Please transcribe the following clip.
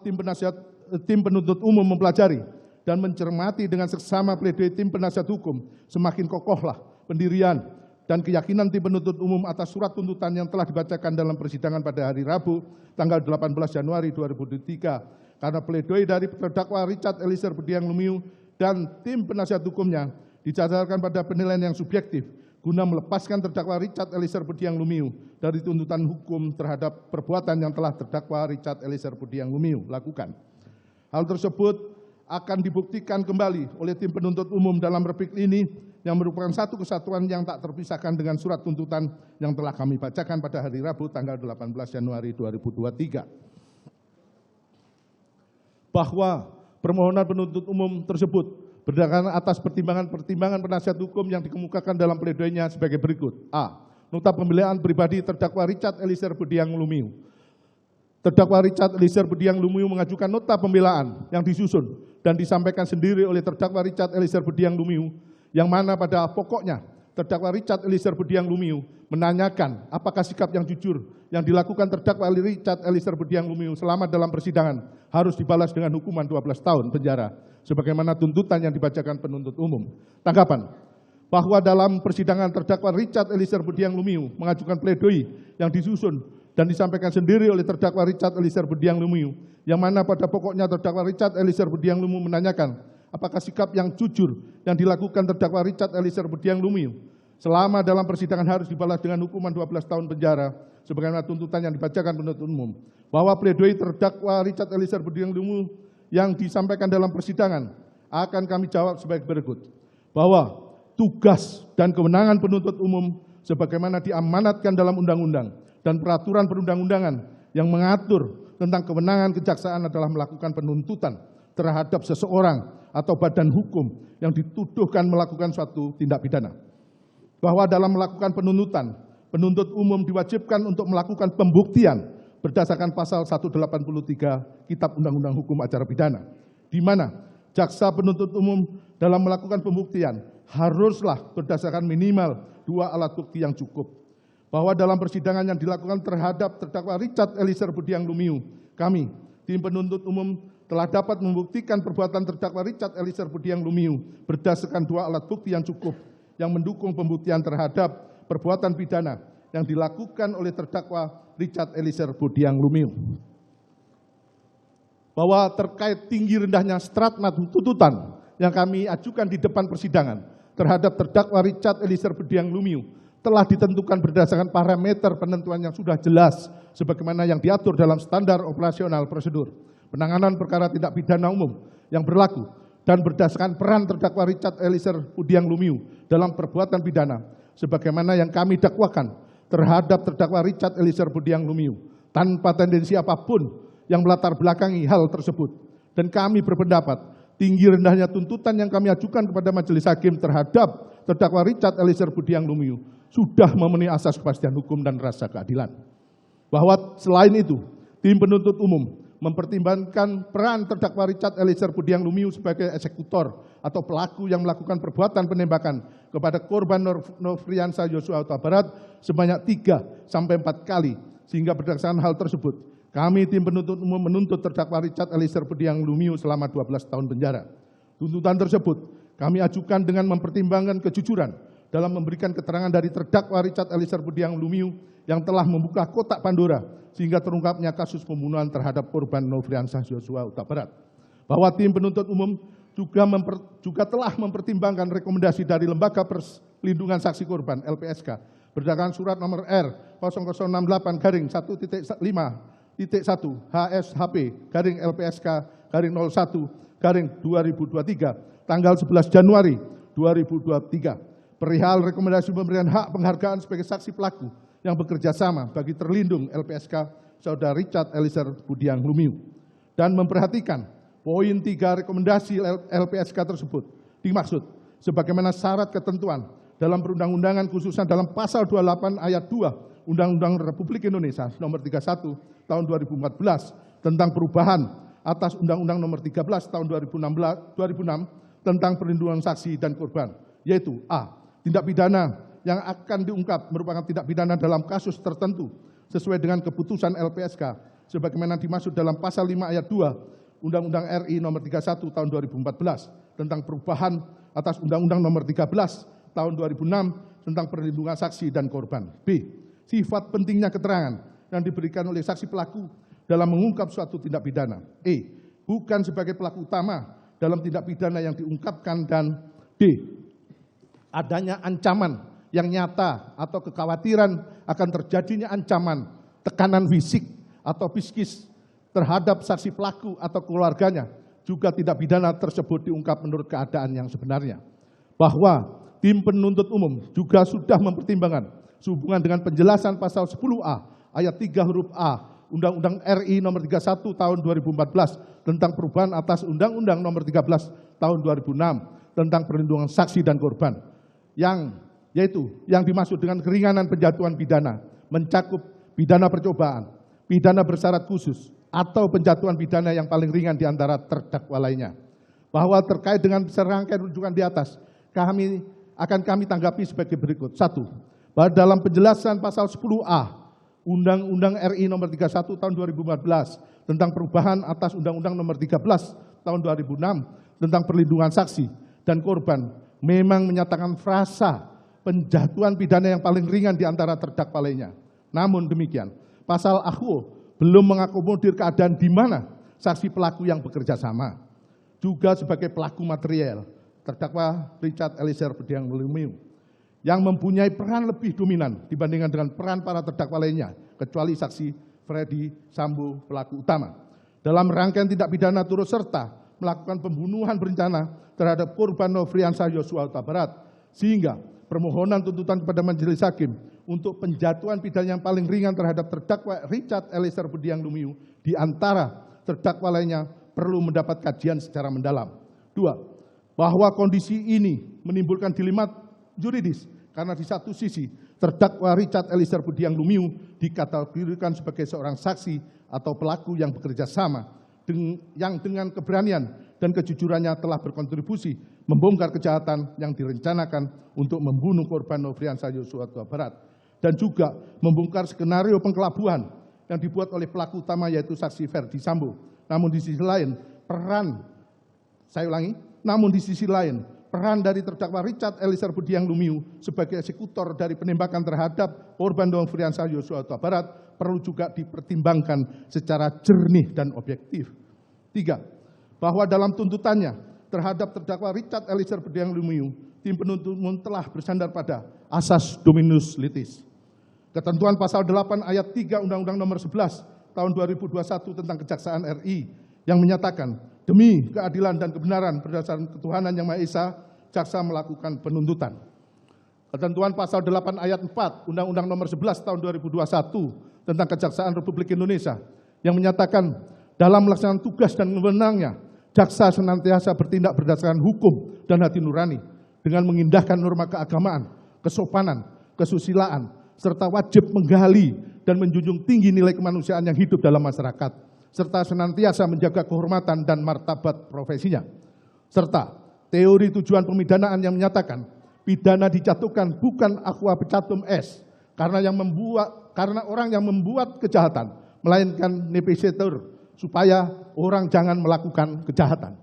tim penuntut umum mempelajari dan mencermati dengan seksama pledoi tim penasihat hukum, semakin kokohlah pendirian dan keyakinan tim penuntut umum atas surat tuntutan yang telah dibacakan dalam persidangan pada hari Rabu, tanggal 18 Januari 2023. Karena pledoi dari terdakwa Richard Eliezer Budiang Lumiu dan tim penasihat hukumnya didasarkan pada penilaian yang subjektif, guna melepaskan terdakwa Richard Eliezer Budiang Lumiu dari tuntutan hukum terhadap perbuatan yang telah terdakwa Richard Eliezer Budiang Lumiu lakukan. Hal tersebut akan dibuktikan kembali oleh tim penuntut umum dalam replik ini yang merupakan satu kesatuan yang tak terpisahkan dengan surat tuntutan yang telah kami bacakan pada hari Rabu tanggal 18 Januari 2023. Bahwa permohonan penuntut umum tersebut berdasarkan atas pertimbangan penasihat hukum yang dikemukakan dalam pledoinya sebagai berikut. A. Nota pembelaan pribadi terdakwa Richard Eliezer Budiang Lumiu. Terdakwa Richard Eliezer Budiang Lumiu mengajukan nota pembelaan yang disusun dan disampaikan sendiri oleh terdakwa Richard Eliezer Budiang Lumiu, yang mana pada pokoknya terdakwa Richard Eliezer Budiang Lumiu menanyakan apakah sikap yang jujur yang dilakukan terdakwa Richard Eliezer Budiang Lumiu selama dalam persidangan harus dibalas dengan hukuman 12 tahun penjara, sebagaimana tuntutan yang dibacakan penuntut umum. Tanggapan bahwa dalam persidangan terdakwa Richard Eliezer Budiang Lumiu mengajukan pledoi yang disusun dan disampaikan sendiri oleh terdakwa Richard Eliezer Budiang Lumiu, yang mana pada pokoknya terdakwa Richard Eliezer Budiang Lumiu menanyakan apakah sikap yang jujur yang dilakukan terdakwa Richard Eliezer Budiang Lumiu selama dalam persidangan harus dibalas dengan hukuman 12 tahun penjara, sebagaimana tuntutan yang dibacakan penuntut umum. Bahwa pledoi terdakwa Richard Eliezer Budiang Lumiu yang disampaikan dalam persidangan akan kami jawab sebagai berikut. Bahwa tugas dan kewenangan penuntut umum sebagaimana diamanatkan dalam undang-undang dan peraturan perundang-undangan yang mengatur tentang kewenangan kejaksaan adalah melakukan penuntutan terhadap seseorang atau badan hukum yang dituduhkan melakukan suatu tindak pidana. Bahwa dalam melakukan penuntutan, penuntut umum diwajibkan untuk melakukan pembuktian berdasarkan pasal 183 Kitab Undang-Undang Hukum Acara Pidana, di mana jaksa penuntut umum dalam melakukan pembuktian haruslah berdasarkan minimal 2 alat bukti yang cukup. Bahwa dalam persidangan yang dilakukan terhadap terdakwa Richard Eliezer Budiang Lumiu, kami, tim penuntut umum, telah dapat membuktikan perbuatan terdakwa Richard Eliezer Budiang Lumiu berdasarkan 2 alat bukti yang cukup yang mendukung pembuktian terhadap perbuatan pidana yang dilakukan oleh terdakwa Richard Eliezer Budiang Lumiu. Bahwa terkait tinggi rendahnya stratma tuntutan yang kami ajukan di depan persidangan terhadap terdakwa Richard Eliezer Budiang Lumiu telah ditentukan berdasarkan parameter penentuan yang sudah jelas sebagaimana yang diatur dalam standar operasional prosedur penanganan perkara tindak pidana umum yang berlaku dan berdasarkan peran terdakwa Richard Eliezer Budiang Lumiu dalam perbuatan pidana sebagaimana yang kami dakwakan terhadap terdakwa Richard Eliezer Budiang Lumiu tanpa tendensi apapun yang melatar belakangi hal tersebut. Dan kami berpendapat tinggi rendahnya tuntutan yang kami ajukan kepada majelis hakim terhadap terdakwa Richard Eliezer Budiang Lumiu sudah memenuhi asas kepastian hukum dan rasa keadilan. Bahwa selain itu, tim penuntut umum mempertimbangkan peran terdakwa Richard Eliezer Budiang Lumiu sebagai eksekutor atau pelaku yang melakukan perbuatan penembakan kepada korban Nofriansah Yosua Huta Barat sebanyak 3 sampai 4 kali, sehingga berdasarkan hal tersebut, kami tim penuntut umum menuntut terdakwa Richard Eliezer Budiang Lumiu selama 12 tahun penjara. Tuntutan tersebut kami ajukan dengan mempertimbangkan kejujuran dalam memberikan keterangan dari terdakwa Richard Eliezer Budiang Lumiu yang telah membuka kotak Pandora sehingga terungkapnya kasus pembunuhan terhadap korban Nofriansah Yosua Huta Barat. Bahwa tim penuntut umum juga telah mempertimbangkan rekomendasi dari Lembaga Perlindungan Saksi Korban LPSK berdasarkan surat nomor R 0068-1.5.1 HSHP LPSK 01-2023 tanggal 11 Januari 2023 perihal rekomendasi pemberian hak penghargaan sebagai saksi pelaku yang bekerja sama bagi terlindung LPSK Saudara Richard Eliezer Budiang Lumiu dan memperhatikan poin 3 rekomendasi LPSK tersebut dimaksud sebagaimana syarat ketentuan dalam perundang-undangan khususnya dalam pasal 28 ayat 2 Undang-Undang Republik Indonesia nomor 31 tahun 2014 tentang perubahan atas Undang-Undang nomor 13 tahun 2006 tentang perlindungan saksi dan korban, yaitu A. Tindak pidana yang akan diungkap merupakan tindak pidana dalam kasus tertentu sesuai dengan keputusan LPSK sebagaimana dimaksud dalam pasal 5 ayat 2 Undang-Undang RI nomor 31 tahun 2014 tentang perubahan atas Undang-Undang nomor 13 tahun 2006 tentang perlindungan saksi dan korban. B. Sifat pentingnya keterangan yang diberikan oleh saksi pelaku dalam mengungkap suatu tindak pidana. E. Bukan sebagai pelaku utama dalam tindak pidana yang diungkapkan. Dan D. Adanya ancaman yang nyata atau kekhawatiran akan terjadinya ancaman, tekanan fisik atau psikis terhadap saksi pelaku atau keluarganya, juga tindak pidana tersebut diungkap menurut keadaan yang sebenarnya. Bahwa tim penuntut umum juga sudah mempertimbangkan sehubungan dengan penjelasan pasal 10A ayat 3 huruf A Undang-Undang RI nomor 31 tahun 2014 tentang perubahan atas Undang-Undang nomor 13 tahun 2006 tentang perlindungan saksi dan korban, yang dimaksud dengan keringanan penjatuhan pidana mencakup pidana percobaan, pidana bersyarat khusus, atau penjatuhan pidana yang paling ringan di antara terdakwa lainnya. Bahwa terkait dengan serangkaian rujukan di atas, kami tanggapi sebagai berikut. 1. Bahwa dalam penjelasan pasal 10A Undang-Undang RI nomor 31 tahun 2014 tentang perubahan atas Undang-Undang nomor 13 tahun 2006 tentang perlindungan saksi dan korban memang menyatakan frasa penjatuhan pidana yang paling ringan di antara terdakwa lainnya. Namun demikian, pasal AHU belum mengakomodir keadaan di mana saksi pelaku yang bekerja sama juga sebagai pelaku material, terdakwa Richard Eliezer Budiang Lumiu, yang mempunyai peran lebih dominan dibandingkan dengan peran para terdakwa lainnya, kecuali saksi Freddy Sambo pelaku utama. Dalam rangkaian tindak pidana turut serta melakukan pembunuhan berencana terhadap korban Nofriansah Yosua Huta Barat, sehingga permohonan tuntutan kepada majelis hakim untuk penjatuhan pidana yang paling ringan terhadap terdakwa Richard Eliezer Budiang Lumiu di antara terdakwa lainnya perlu mendapat kajian secara mendalam. 2. Bahwa kondisi ini menimbulkan dilema juridis karena di satu sisi terdakwa Richard Eliezer Budiang Lumiu dikategorikan sebagai seorang saksi atau pelaku yang bekerja sama yang dengan keberanian dan kejujurannya telah berkontribusi membongkar kejahatan yang direncanakan untuk membunuh korban Nofriansah Yosua Huta Barat, dan juga membongkar skenario pengkelabuan yang dibuat oleh pelaku utama yaitu saksi Ferdi Sambo. Namun di sisi lain, peran dari terdakwa Richard Eliezer Budiang Lumiu sebagai eksekutor dari penembakan terhadap korban Nofriansah Yosua Huta Barat perlu juga dipertimbangkan secara jernih dan objektif. 3. Bahwa dalam tuntutannya terhadap terdakwa Richard Eliezer Budiang Lumiu, tim penuntut umum telah bersandar pada asas dominus litis. Ketentuan pasal 8 ayat 3 Undang-Undang nomor 11 tahun 2021 tentang Kejaksaan RI yang menyatakan demi keadilan dan kebenaran berdasarkan ketuhanan yang Maha Esa, jaksa melakukan penuntutan. Ketentuan pasal 8 ayat 4 Undang-Undang nomor 11 tahun 2021 tentang Kejaksaan Republik Indonesia yang menyatakan dalam melaksanakan tugas dan wewenangnya, jaksa senantiasa bertindak berdasarkan hukum dan hati nurani dengan mengindahkan norma keagamaan, kesopanan, kesusilaan, serta wajib menggali dan menjunjung tinggi nilai kemanusiaan yang hidup dalam masyarakat, serta senantiasa menjaga kehormatan dan martabat profesinya. Serta teori tujuan pemidanaan yang menyatakan pidana dijatuhkan bukan aqua pecatum es karena orang yang membuat kejahatan, melainkan nepisetur supaya orang jangan melakukan kejahatan.